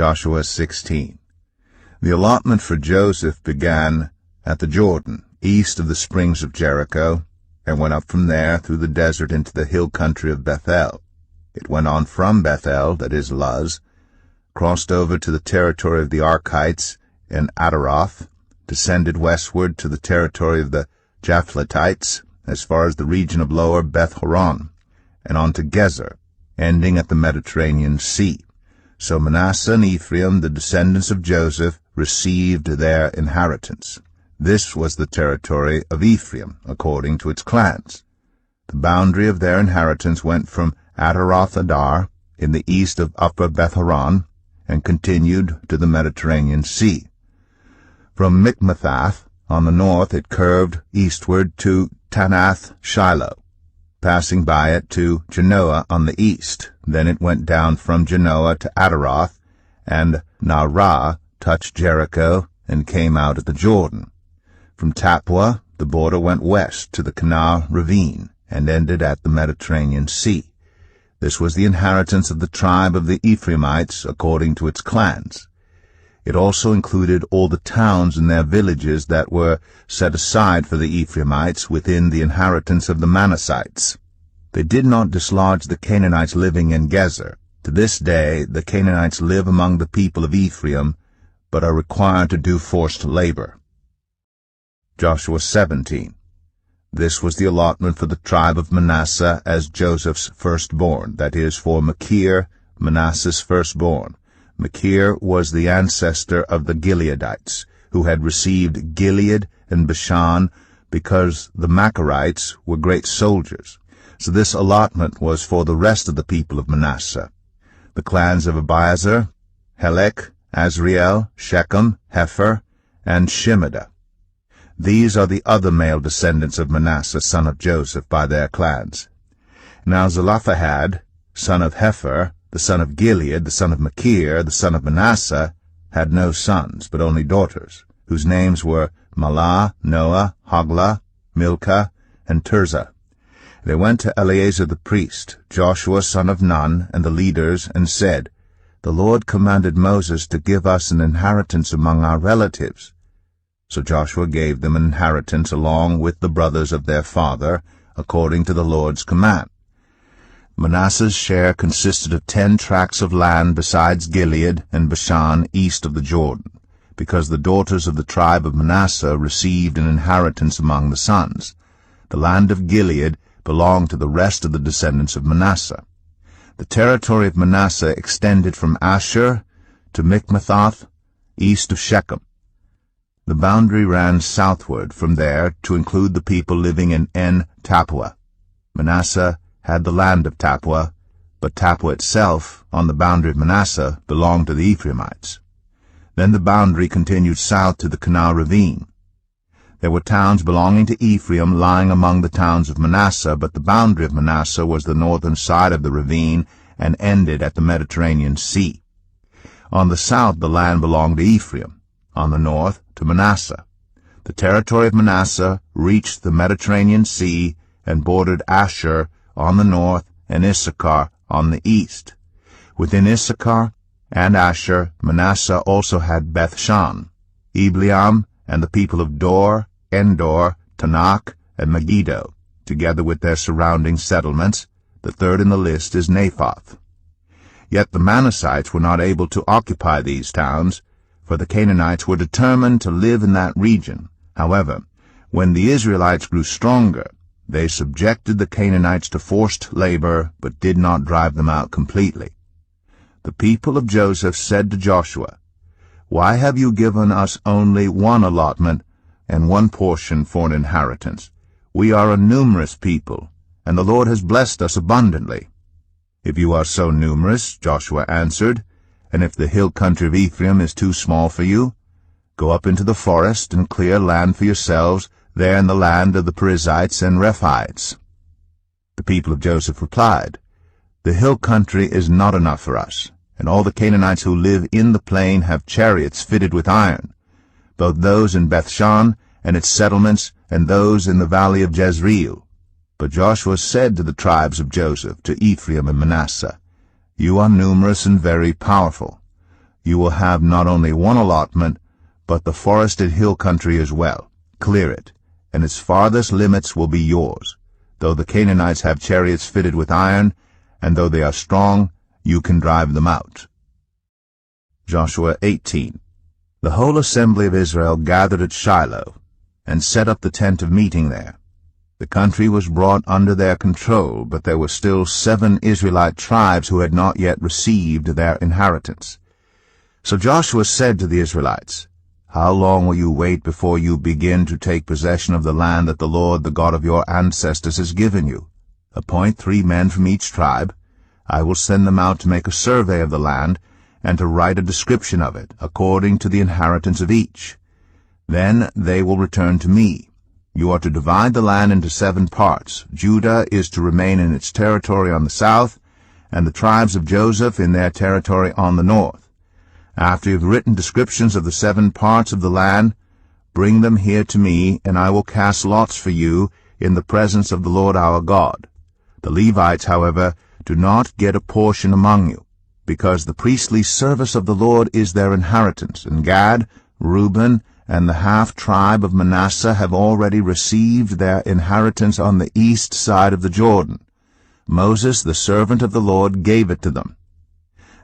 Joshua 16. The allotment for Joseph began at the Jordan, east of the springs of Jericho, and went up from there through the desert into the hill country of Bethel. It went on from Bethel, that is Luz, crossed over to the territory of the Archites in Ataroth, descended westward to the territory of the Japhletites, as far as the region of lower Beth-horon, and on to Gezer, ending at the Mediterranean Sea. So Manasseh and Ephraim, the descendants of Joseph, received their inheritance. This was the territory of Ephraim, according to its clans. The boundary of their inheritance went from Ataroth-Adar, in the east of Upper Beth-horon, and continued to the Mediterranean Sea. From Michmethath, on the north, it curved eastward to Tanath-Shiloh, passing by it to Genoa on the east. Then it went down from Genoa to Ataroth, and Naarah touched Jericho and came out at the Jordan. From Tappuah, the border went west to the Canal ravine and ended at the Mediterranean Sea. This was the inheritance of the tribe of the Ephraimites according to its clans. It also included all the towns and their villages that were set aside for the Ephraimites within the inheritance of the Manassites. They did not dislodge the Canaanites living in Gezer. To this day the Canaanites live among the people of Ephraim, but are required to do forced labor. Joshua 17. This was the allotment for the tribe of Manasseh as Joseph's firstborn, that is, for Machir, Manasseh's firstborn. Machir was the ancestor of the Gileadites, who had received Gilead and Bashan because the Machirites were great soldiers. So this allotment was for the rest of the people of Manasseh. The clans of Abiezer, Helek, Azriel, Shechem, Hepher, and Shemida. These are the other male descendants of Manasseh, son of Joseph, by their clans. Now Zelophehad, son of Hepher, the son of Gilead, the son of Machir, the son of Manasseh, had no sons, but only daughters, whose names were Mahlah, Noah, Hoglah, Milcah, and Tirzah. They went to Eleazar the priest, Joshua son of Nun, and the leaders, and said, "The Lord commanded Moses to give us an inheritance among our relatives." So Joshua gave them an inheritance along with the brothers of their father, according to the Lord's command. Manasseh's share consisted of 10 tracts of land besides Gilead and Bashan east of the Jordan, because the daughters of the tribe of Manasseh received an inheritance among the sons. The land of Gilead belonged to the rest of the descendants of Manasseh. The territory of Manasseh extended from Asher to Michmethath, east of Shechem. The boundary ran southward from there to include the people living in En-Tappuah. Manasseh had the land of Tappuah, but Tappuah itself, on the boundary of Manasseh, belonged to the Ephraimites. Then the boundary continued south to the Canal ravine. There were towns belonging to Ephraim lying among the towns of Manasseh, but the boundary of Manasseh was the northern side of the ravine and ended at the Mediterranean Sea. On the south the land belonged to Ephraim, on the north to Manasseh. The territory of Manasseh reached the Mediterranean Sea and bordered Asher on the north and Issachar on the east. Within Issachar and Asher, Manasseh also had Bethshan, Ibleam, and the people of Dor, Endor, Tanakh, and Megiddo, together with their surrounding settlements. The third in the list is Naphoth. Yet the Manassites were not able to occupy these towns, for the Canaanites were determined to live in that region. However, when the Israelites grew stronger, they subjected the Canaanites to forced labor, but did not drive them out completely. The people of Joseph said to Joshua, "Why have you given us only one allotment and one portion for an inheritance? We are a numerous people, and the Lord has blessed us abundantly." "If you are so numerous," Joshua answered, "and if the hill country of Ephraim is too small for you, go up into the forest and clear land for yourselves there in the land of the Perizzites and Rephaites." The people of Joseph replied, "The hill country is not enough for us, and all the Canaanites who live in the plain have chariots fitted with iron, both those in Bethshan and its settlements, and those in the valley of Jezreel." But Joshua said to the tribes of Joseph, to Ephraim and Manasseh, "You are numerous and very powerful. you will have not only one allotment, but the forested hill country as well. Clear it, and its farthest limits will be yours. Though the Canaanites have chariots fitted with iron, and though they are strong, you can drive them out. Joshua 18. The whole assembly of Israel gathered at Shiloh, and set up the tent of meeting there. The country was brought under their control, but there were still 7 Israelite tribes who had not yet received their inheritance. So Joshua said to the Israelites, How long will you wait before you begin to take possession of the land that the Lord, the God of your ancestors, has given you? Appoint 3 men from each tribe. I will send them out to make a survey of the land, and to write a description of it, according to the inheritance of each. Then they will return to me. You are to divide the land into 7 parts. Judah is to remain in its territory on the south, and the tribes of Joseph in their territory on the north. After you have written descriptions of the 7 parts of the land, bring them here to me, and I will cast lots for you in the presence of the Lord our God. The Levites, however, do not get a portion among you, because the priestly service of the Lord is their inheritance, and Gad, Reuben, and the half-tribe of Manasseh have already received their inheritance on the east side of the Jordan. Moses, the servant of the Lord, gave it to them.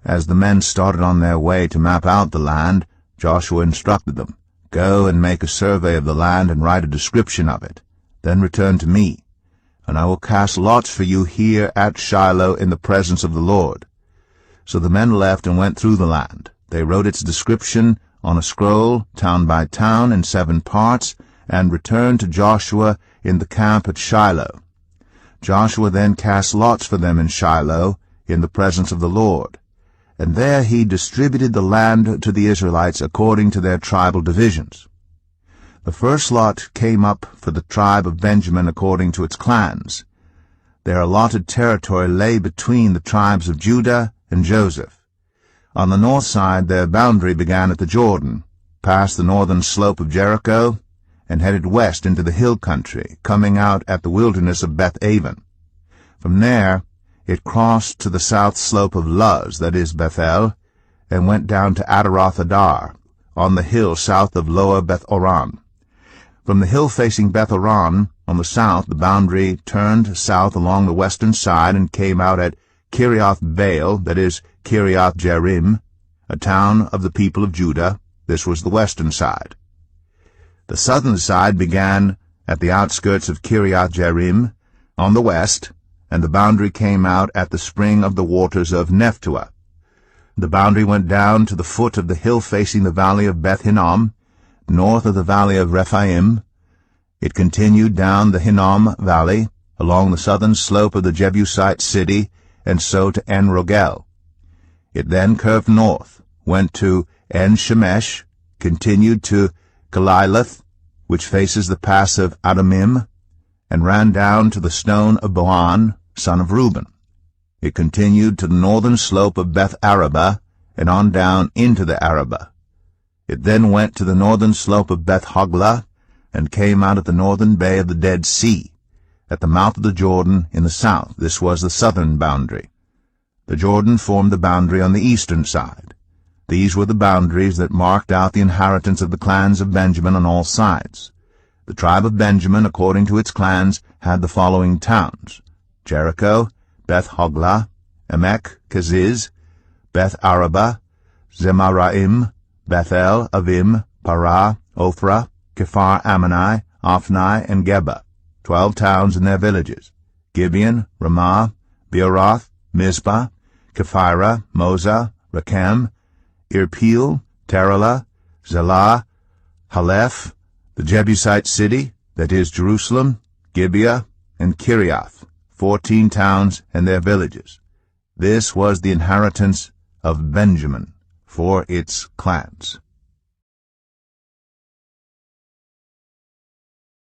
As the men started on their way to map out the land, Joshua instructed them, Go and make a survey of the land and write a description of it. Then return to me, and I will cast lots for you here at Shiloh in the presence of the Lord. So the men left and went through the land. They wrote its description on a scroll, town by town, in 7 parts, and returned to Joshua in the camp at Shiloh. Joshua then cast lots for them in Shiloh, in the presence of the Lord. And there he distributed the land to the Israelites according to their tribal divisions. The first lot came up for the tribe of Benjamin according to its clans. Their allotted territory lay between the tribes of Judah and Joseph. On the north side their boundary began at the Jordan, passed the northern slope of Jericho, and headed west into the hill country, coming out at the wilderness of Beth-aven. From there it crossed to the south slope of Luz, that is Bethel, and went down to Ataroth-Adar, on the hill south of Lower Beth-oron. From the hill facing Beth-oron, on the south, the boundary turned south along the western side and came out at Kiriath-Baal, that is Kiriath-Jearim, a town of the people of Judah. This was the western side. The southern side began at the outskirts of Kiriath-Jearim on the west, and the boundary came out at the spring of the waters of Nephtoah. The boundary went down to the foot of the hill facing the valley of Beth Hinnom, north of the valley of Rephaim. It continued down the Hinnom valley, along the southern slope of the Jebusite city, and so to En-Rogel. It then curved north, went to En-Shemesh, continued to Kaliloth, which faces the pass of Adumim, and ran down to the stone of Bohan, son of Reuben. It continued to the northern slope of Beth-Arabah, and on down into the Arabah. It then went to the northern slope of Beth-Hoglah, and came out at the northern bay of the Dead Sea, at the mouth of the Jordan in the south. This was the southern boundary. The Jordan formed the boundary on the eastern side. These were the boundaries that marked out the inheritance of the clans of Benjamin on all sides. The tribe of Benjamin, according to its clans, had the following towns: Jericho, Beth-Hoglah, Emek Keziz, Beth-Arabah, Zemaraim, Bethel, Avim, Parah, Ophrah, Kephar Ammoni, Ophni, and Geba, 12 towns and their villages: Gibeon, Ramah, Beeroth, Mizpah, Kephirah, Moza, Rechem, Irpeel, Taralah, Zelah, Haleph, the Jebusite city, that is Jerusalem, Gibeah, and Kiriath, 14 towns and their villages. This was the inheritance of Benjamin for its clans.